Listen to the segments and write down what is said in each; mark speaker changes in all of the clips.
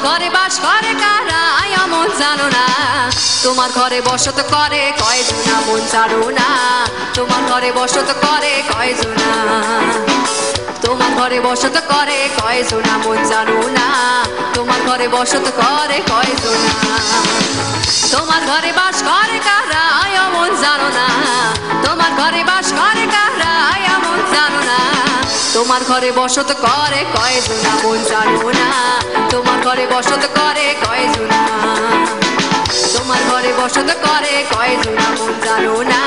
Speaker 1: ঘরে বাস করে কারা এমন জানো না, তোমার ঘরে বসত করে কয়জনা মন জানো না, তোমার ঘরে বসত করে কয়জনা, তোমার ঘরে বসত করে কয়জনা মন জানো না, তোমার ঘরে বসত করে কয়জনা, তোমার ঘরে বাস করে কারা এমন জানো না, তোমার ঘরে বাস করে কারা এমন জানো না, তোমার ঘরে বসত করে কয়জনা মন জানো না, তোমার ঘরে বসত করে কয়জনা, তোমার ঘরে বসত করে কয়জনা মন জানো না,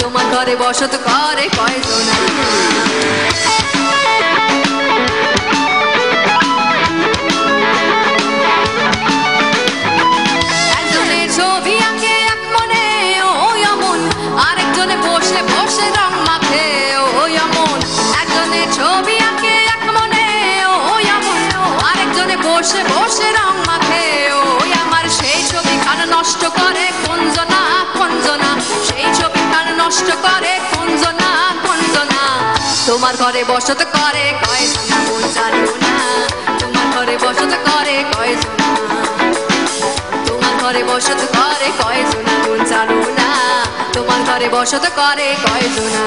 Speaker 1: তোমার ঘরে বসত করে কয়জনা। একজনের ছবি আঁকে এক মনে ওই অমন, আরেকজনে বসে বসে রং মাখে ওই অমন, একজনের ছবি আঁকে এক মনে ওই অমন, আরেকজনে বসে বসে রং মাখে ওই আমার, সেই ছবি খান নষ্ট করে কোনজনা কোনজনা, সেই ছবি খান নষ্ট করে কোনজনা কোনজনা, তোমার ঘরে বসত করে কয়জনা মন জানো না, তোমার ঘরে বসত করে কয়জনা, তোমার ঘরে বসত করে কয়জনা মন জানো না, তোমার ঘরে বসত করে কয়জনা।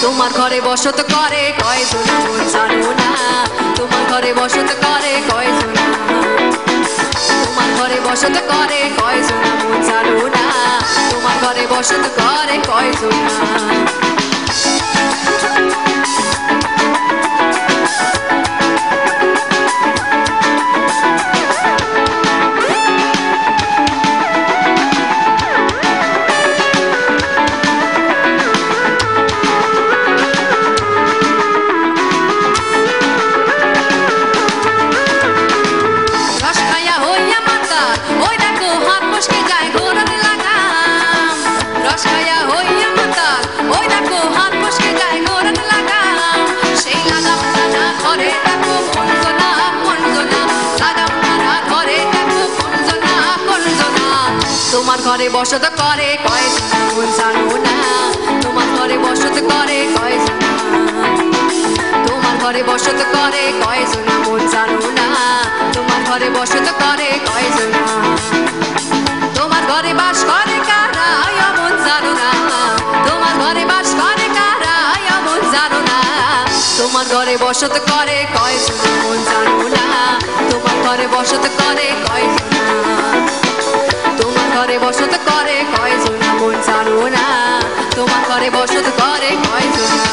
Speaker 1: তোমার ঘরে বসত করে কয়জনা মন জানো না, তোমার ঘরে বসত করে কয়জনা, তোমার ঘরে বসত করে কয়জনা মন জানো না, তোমার ঘরে বসত করে কয়জনা। তোমার ঘরে বসত করে কয়জনা মন জানো না, তোমার ঘরে বসত করে কয়জনা, তোমার ঘরে বসত করে কয়জনা মন জানো না, তোমার ঘরে বসত করে কয়জনা, তোমার ঘরে বাস করে কারা এমন জানো না, তোমার ঘরে বাস করে কারা এমন জানো না, তোমার ঘরে বসত করে কয়জনা মন জানো না, তোমার ঘরে বসত করে কয়জনা, তোমার ঘরে বসত করে কয়জনা মন জানো না, তোমার ঘরে বসত করে কয়জনা।